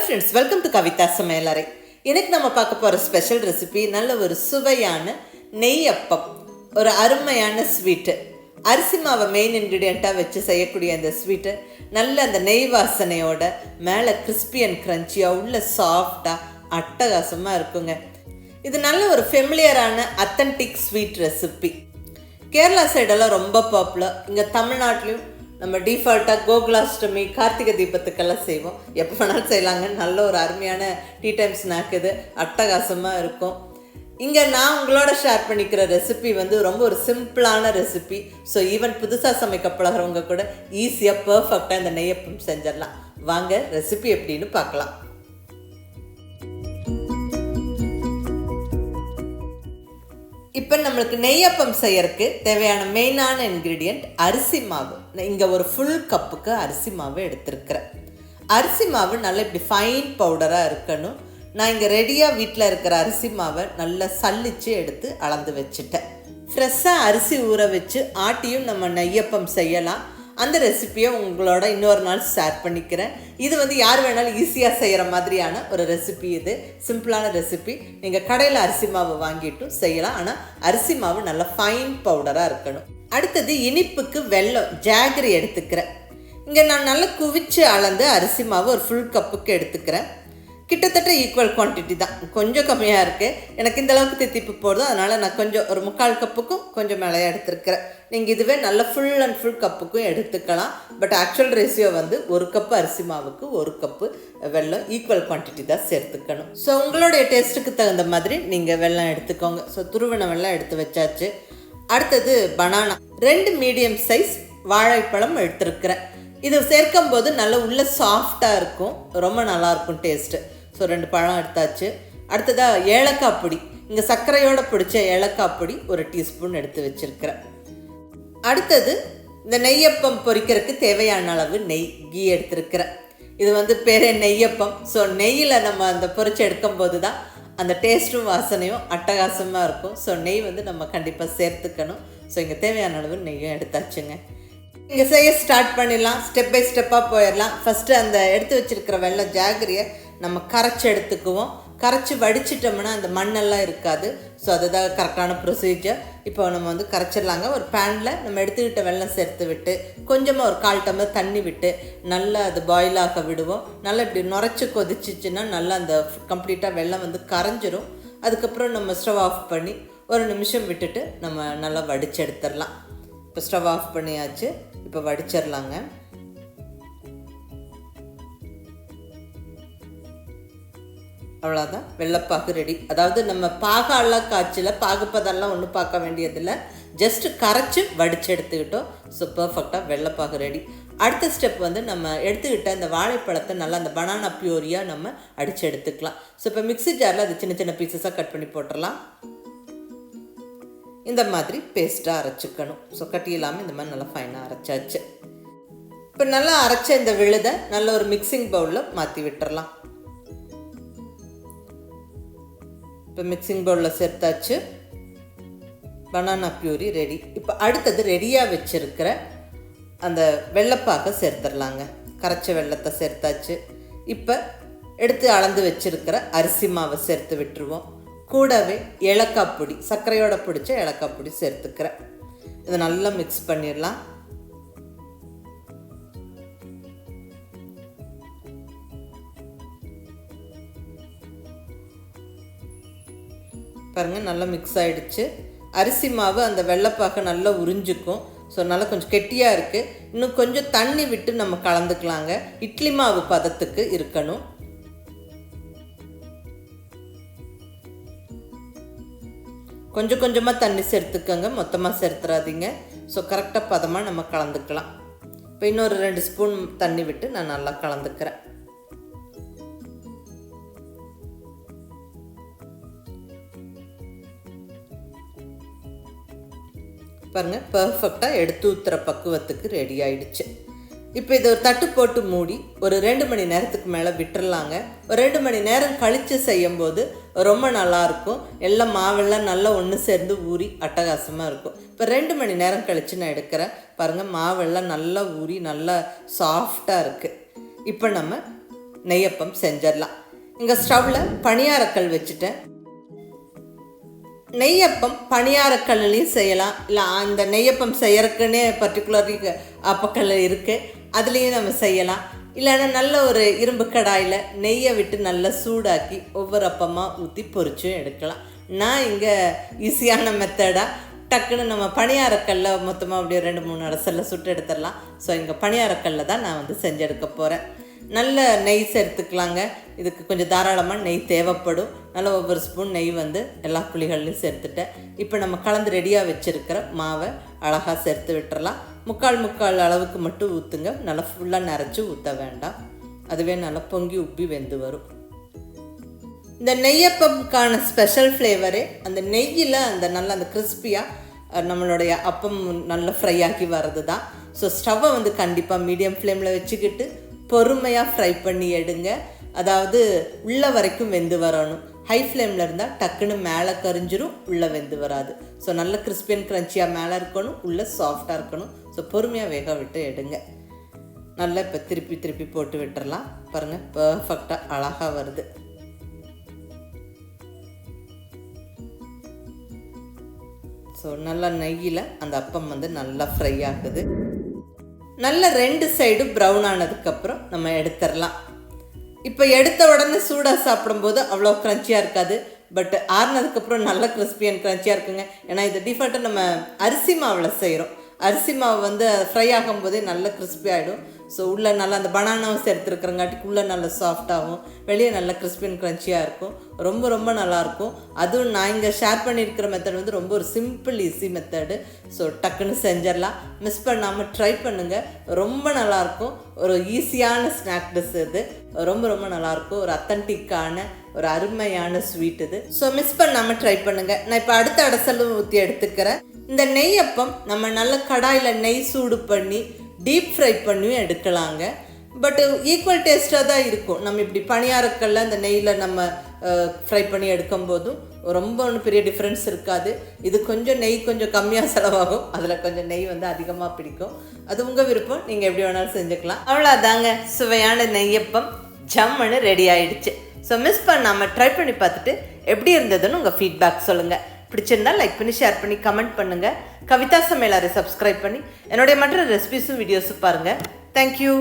Friends, welcome to Kavitha சமையலறை. இன்னைக்கு நம்ம பார்க்க போகிற ஸ்பெஷல் ரெசிபி நல்ல ஒரு சுவையான நெய் அப்பம். ஒரு அருமையான ஸ்வீட்டு. அரிசி மாவை மெயின் இன்க்ரீடியண்ட்டாக வச்சு செய்யக்கூடிய அந்த ஸ்வீட்டு நல்ல அந்த நெய் வாசனையோட மேலே கிறிஸ்பி அண்ட் க்ரன்ச்சியாக உள்ள சாஃப்டாக அட்டகாசமாக இருக்குங்க. இது நல்ல ஒரு ஃபெமிலியரான அத்தன்டிக் ஸ்வீட் ரெசிபி. கேரளா சைடெல்லாம் ரொம்ப பாப்புலர். இங்கே தமிழ்நாட்டிலையும் நம்ம டிஃபால்ட்டாக கோகுலாஷ்டமி, கார்த்திகை தீபத்துக்கெல்லாம் செய்வோம். எப்போ வேணாலும் செய்யலாங்க. நல்ல ஒரு அருமையான டீ டைம் ஸ்நாக் இது. அட்டகாசமாக இருக்கும். இங்கே நான் உங்களோட ஷேர் பண்ணிக்கிற ரெசிபி ரொம்ப ஒரு சிம்பிளான ரெசிபி. ஸோ ஈவன் புதுசாக சமைக்க பழகிறவங்க கூட ஈஸியாக பர்ஃபெக்டாக இந்த நெய்யப்பம் செஞ்சிடலாம். வாங்க ரெசிபி எப்படின்னு பார்க்கலாம். இப்போ நம்மளுக்கு நெய்யப்பம் செய்யறதுக்கு தேவையான மெயினான இன்க்ரீடியண்ட் அரிசி மாவு. இங்கே ஒரு ஃபுல் கப்புக்கு அரிசி மாவு எடுத்துருக்கிறேன். அரிசி மாவு நல்லா இப்படி ஃபைன் பவுடராக இருக்கணும். நான் இங்கே ரெடியாக வீட்டில் இருக்கிற அரிசி மாவை நல்லா சல்லிச்சு எடுத்து அளந்து வச்சுட்டேன். ஃப்ரெஷ்ஷாக அரிசி ஊற வச்சு ஆட்டியும் நம்ம நெய்யப்பம் செய்யலாம். அந்த ரெசிப்பியை உங்களோட இன்னொரு நாள் ஷேர் பண்ணிக்கிறேன். இது யார் வேணாலும் ஈஸியாக செய்கிற மாதிரியான ஒரு ரெசிபி. இது சிம்பிளான ரெசிபி. நீங்கள் கடையில் அரிசி மாவு வாங்கிட்டும் செய்யலாம். ஆனால் அரிசி மாவு நல்லா ஃபைன் பவுடராக இருக்கணும். அடுத்தது இனிப்புக்கு வெல்லம் ஜாகரி எடுத்துக்கிறேன். இங்கே நான் நல்லா குவிச்சு அளந்து அரிசி மாவு ஒரு ஃபுல் கப்புக்கு எடுத்துக்கிறேன். கிட்டத்தட்ட ஈக்குவல் குவான்டிட்டி தான். கொஞ்சம் கம்மியாக இருக்குது. எனக்கு இந்த அளவுக்கு தித்திப்பு போடுது. அதனால் நான் கொஞ்சம் ஒரு 3/4 கப்புக்கும் கொஞ்சம் மேலே எடுத்துருக்கிறேன். நீங்கள் இதுவே நல்ல ஃபுல் அண்ட் ஃபுல் கப்புக்கும் எடுத்துக்கலாம். பட் ஆக்சுவல் ரேஷியோ 1 கப்பு அரிசி மாவுக்கு 1 கப்பு வெல்லம் ஈக்குவல் குவான்டிட்டி தான் சேர்த்துக்கணும். ஸோ உங்களுடைய டேஸ்ட்டுக்கு தகுந்த மாதிரி நீங்கள் வெல்லம் எடுத்துக்கோங்க. ஸோ துருவின வெல்லம் எடுத்து வச்சாச்சு. அடுத்தது பனானா 2 மீடியம் சைஸ் வாழைப்பழம் எடுத்துருக்கிறேன். இது சேர்க்கும் போது நல்லா உள்ள சாஃப்டாக இருக்கும். ரொம்ப நல்லாயிருக்கும் டேஸ்ட்டு. ஸோ 2 பழம் எடுத்தாச்சு. அடுத்ததாக ஏலக்காய் பொடி. இங்கே சர்க்கரையோடு பிடிச்ச ஏலக்காய் பொடி 1 டீஸ்பூன் எடுத்து வச்சுருக்கிறேன். அடுத்தது இந்த நெய்யப்பம் பொரிக்கிறதுக்கு தேவையான அளவு நெய், கீ எடுத்துருக்கிறேன். இது பேரே நெய்யப்பம். ஸோ நெய்யில் நம்ம அந்த பொரிச்சு எடுக்கும்போது தான் அந்த டேஸ்ட்டும் வாசனையும் அட்டகாசமாக இருக்கும். ஸோ நெய் நம்ம கண்டிப்பாக சேர்த்துக்கணும். ஸோ இங்கே தேவையான அளவு நெய்யும் எடுத்தாச்சுங்க. இங்கே செய்ய ஸ்டார்ட் பண்ணிடலாம். ஸ்டெப் பை ஸ்டெப்பாக போயிடலாம். ஃபஸ்ட்டு அந்த எடுத்து வச்சுருக்கிற வெல்லம் ஜாகரியை நம்ம கரைச்சி எடுத்துக்குவோம். கரைச்சி வடிச்சிட்டோம்னா அந்த மண்ணெல்லாம் இருக்காது. ஸோ அதுதான் கரெக்டான ப்ரொசீஜர். இப்போ நம்ம கரைச்சிடலாங்க. ஒரு பேனில் நம்ம எடுத்துக்கிட்ட வெல்லம் சேர்த்து விட்டு கொஞ்சமாக ஒரு 1/4 டம்ளர் தண்ணி விட்டு நல்லா அது பாயில் ஆக விடுவோம். நல்லா இப்படி நுரைச்சி கொதிச்சிச்சுன்னா நல்லா அந்த கம்ப்ளீட்டாக வெல்லம் கரைஞ்சிரும். அதுக்கப்புறம் நம்ம ஸ்டவ் ஆஃப் பண்ணி 1 நிமிஷம் விட்டுட்டு நம்ம நல்லா வடித்து எடுத்துடலாம். இப்போ ஸ்டவ் ஆஃப் பண்ணியாச்சு. இப்போ வடிச்சிடலாங்க. அவ்வளோதான், வெள்ளைப்பாகு ரெடி. அதாவது நம்ம பாகெல்லாம் காய்ச்சல, பாகுப்பதெல்லாம் ஒன்றும் பார்க்க வேண்டியதில்லை. ஜஸ்ட்டு கரைச்சி வடித்து எடுத்துக்கிட்டோம். ஸோ பர்ஃபெக்டாக வெள்ளைப்பாகு ரெடி. அடுத்த ஸ்டெப் நம்ம எடுத்துக்கிட்ட இந்த வாழைப்பழத்தை நல்லா அந்த பனானா பியூரியாக நம்ம அடித்து எடுத்துக்கலாம். ஸோ இப்போ மிக்ஸி ஜாரில் அது சின்ன சின்ன பீசஸாக கட் பண்ணி போட்டுடலாம். இந்த மாதிரி பேஸ்ட்டாக அரைச்சிக்கணும். ஸோ கட்டி இல்லாமல் இந்த மாதிரி நல்லா ஃபைனாக அரைச்சாச்சு. இப்போ நல்லா அரைச்ச இந்த விழுதை நல்ல ஒரு மிக்சிங் பவுலில் மாற்றி விட்டுறலாம். இப்போ மிக்சிங் பவுலில் சேர்த்தாச்சு. Banana puree ready. இப்போ அடுத்தது ரெடியாக வச்சுருக்கிற அந்த வெள்ளைப்பாகை சேர்த்துடலாங்க. கரைச்ச வெள்ளத்தை சேர்த்தாச்சு. இப்போ எடுத்து அளந்து வச்சுருக்கிற அரிசி மாவை சேர்த்து விட்டுருவோம். கூடவே ஏலக்காய் பொடி, சர்க்கரையோட பிடிச்ச ஏலக்காய் பொடி சேர்த்துக்கிறேன். இதை நல்லா மிக்ஸ் பண்ணிடலாம். பாருங்கள், நல்லா மிக்ஸ் ஆகிடுச்சு. அரிசி மாவு அந்த வெள்ளைப்பாக நல்லா உறிஞ்சிக்கும். ஸோ நல்லா கொஞ்சம் கெட்டியாக இருக்குது. இன்னும் கொஞ்சம் தண்ணி விட்டு நம்ம கலந்துக்கலாங்க. இட்லி மாவு பதத்துக்கு இருக்கணும். கொஞ்சம் கொஞ்சமாக தண்ணி சேர்த்துக்கோங்க, மொத்தமாக சேர்த்துறாதீங்க. ஸோ கரெக்டாக பதமாக நம்ம கலந்துக்கலாம். இப்போ இன்னொரு 2 ஸ்பூன் தண்ணி விட்டு நான் நல்லா கலந்துக்கிறேன். பாருங்கள், பர்ஃபெக்டாக எடுத்து ஊற்றுற பக்குவத்துக்கு ரெடி ஆகிடுச்சு. இப்போ இதை ஒரு தட்டு போட்டு மூடி ஒரு 2 மணி நேரத்துக்கு மேலே விட்டுறலாங்க. ஒரு 2 மணி நேரம் கழித்து செய்யும்போது ரொம்ப நல்லாயிருக்கும். எல்லாம் மாவெல்லாம் நல்லா ஒன்று சேர்ந்து ஊறி அட்டகாசமாக இருக்கும். இப்போ 2 மணி நேரம் கழித்து நான் எடுக்கிறேன். பாருங்கள், மாவெல்லாம் நல்லா ஊறி நல்லா சாஃப்டாக இருக்குது. இப்போ நம்ம நெய்யப்பம் செஞ்சிடலாம். இங்கே ஸ்டவ்வில் பணியாரக்கல் வச்சுட்டேன். நெய்யப்பம் பணியாரக்கல்லையும் செய்யலாம், இல்லை அந்த நெய்யப்பம் செய்யறதுக்குன்னே பர்டிகுலர்லி அப்பக்கல் இருக்குது, அதுலேயும் நம்ம செய்யலாம். இல்லைன்னா நல்ல ஒரு இரும்பு கடாயில் நெய்யை விட்டு நல்லா சூடாக்கி ஒவ்வொரு அப்பமாக ஊற்றி பொரிச்சும் எடுக்கலாம். நான் இங்கே ஈஸியான மெத்தடாக டக்குன்னு நம்ம பணியாரக்கல்ல மொத்தமாக அப்படியே 2-3 அடசலில் சுட்டு எடுத்துடலாம். ஸோ இங்கே பணியாரக்கல்ல தான் நான் வந்து செஞ்சு எடுக்க போகிறேன். நல்ல நெய் சேர்த்துக்கலாங்க. இதுக்கு கொஞ்சம் தாராளமாக நெய் தேவைப்படும். நல்லா ஒவ்வொரு ஸ்பூன் நெய் வந்து எல்லா குழிகள்லையும் சேர்த்துட்டேன். இப்போ நம்ம கலந்து ரெடியாக வச்சுருக்கிற மாவை அழகாக சேர்த்து விட்டுறலாம். முக்கால் அளவுக்கு மட்டும் ஊற்றுங்க, நல்லா ஃபுல்லாக நிறச்சி ஊற்ற வேண்டாம். அதுவே நல்லா பொங்கி உப்பி வெந்து வரும். இந்த நெய்யப்பம்கான ஸ்பெஷல் ஃப்ளேவரே அந்த நெய்யில் அந்த நல்லா அந்த கிறிஸ்பியாக நம்மளுடைய அப்பம் நல்லா ஃப்ரை ஆகி வர்றது தான். ஸோ ஸ்டவ்வை வந்து கண்டிப்பாக மீடியம் ஃப்ளேமில் வச்சுக்கிட்டு பொறுமையாக ஃப்ரை பண்ணி எடுங்க. அதாவது உள்ள வரைக்கும் வெந்து வரணும். ஹை ஃப்ளேமில் இருந்தால் டக்குன்னு மேலே கரிஞ்சிரும், உள்ளே வெந்து வராது. ஸோ நல்ல கிறிஸ்பி அண்ட் க்ரன்ச்சியாக மேலே இருக்கணும், உள்ளே சாஃப்டாக இருக்கணும். ஸோ பொறுமையாக வேக விட்டு எடுங்க. நல்லா இப்போ திருப்பி போட்டு விட்டுறலாம். பாருங்கள், பர்ஃபெக்டாக அழகாக வருது. ஸோ நல்லா நெய்யில் அந்த அப்பம் வந்து நல்லா ஃப்ரை ஆகுது. நல்லா 2 சைடும் ப்ரௌன் ஆனதுக்கப்புறம் நம்ம எடுத்துடலாம். இப்போ எடுத்த உடனே சூடாக சாப்பிடும்போது அவ்வளோ க்ரன்ச்சியாக இருக்காது, பட் ஆறுனதுக்கப்புறம் நல்லா கிறிஸ்பி அண்ட் க்ரன்ச்சியாக இருக்குங்க. ஏன்னா இது டிஃபால்ட்டாக நம்ம அரிசி மாவில் செய்கிறோம். அரிசி மாவு வந்து ஃப்ரை ஆகும்போதே நல்லா கிறிஸ்பி ஆகிடும். ஸோ உள்ளே நல்லா அந்த பனானாவும் சேர்த்துருக்குறங்காட்டிக்கு உள்ளே நல்லா சாஃப்டாகவும் வெளியே நல்லா கிறிஸ்பி அண்ட் க்ரன்ச்சியாக இருக்கும். ரொம்ப நல்லாயிருக்கும். அதுவும் நான் இங்கே ஷேர் பண்ணியிருக்கிற மெத்தட் வந்து ரொம்ப ஒரு சிம்பிள் ஈஸி மெத்தடு. ஸோ டக்குன்னு செஞ்சிடலாம். மிஸ் பண்ணாமல் ட்ரை பண்ணுங்கள். ரொம்ப நல்லாயிருக்கும். ஒரு ஈஸியான ஸ்நாக் டிஷ் இது. ரொம்ப நல்லாயிருக்கும். ஒரு அத்தன்டிக்கான ஒரு அருமையான ஸ்வீட் இது. ஸோ மிஸ் பண்ணாமல் ட்ரை பண்ணுங்கள். நான் இப்போ அடுத்த அடசலும் ஊற்றி எடுத்துக்கிறேன். இந்த நெய்யப்பம் நம்ம நல்ல கடாயில் நெய் சூடு பண்ணி டீப் ஃப்ரை பண்ணியும் எடுக்கலாங்க. பட் ஈக்குவல் டேஸ்ட்டாக தான் இருக்கும். நம்ம இப்படி பணியாரக்கல்ல அந்த நெய்யில் நம்ம ஃப்ரை பண்ணி எடுக்கும்போதும் ரொம்ப ஒன்றும் பெரிய டிஃப்ரென்ஸ் இருக்காது. இது கொஞ்சம் நெய் கொஞ்சம் கம்மியாக செலவாகும், அதில் கொஞ்சம் நெய் வந்து அதிகமாக பிடிக்கும். அது உங்கள் விருப்பம், நீங்கள் எப்படி வேணாலும் செஞ்சுக்கலாம். அவ்வளோதாங்க, சுவையான நெய்யப்பம் ஜம்முன்னு ரெடி ஆகிடுச்சு. ஸோ மிஸ் பண்ணாமல் ட்ரை பண்ணி பார்த்துட்டு எப்படி இருந்ததுன்னு உங்கள் ஃபீட்பேக் சொல்லுங்கள். பிடிச்சிருந்தால் லைக் பண்ணி ஷேர் பண்ணி கமெண்ட் பண்ணுங்கள். கவிதா சமையலறை சப்ஸ்கிரைப் பண்ணி என்னுடைய மற்ற ரெசிபிஸும் வீடியோஸும் பாருங்கள். தேங்க்யூ.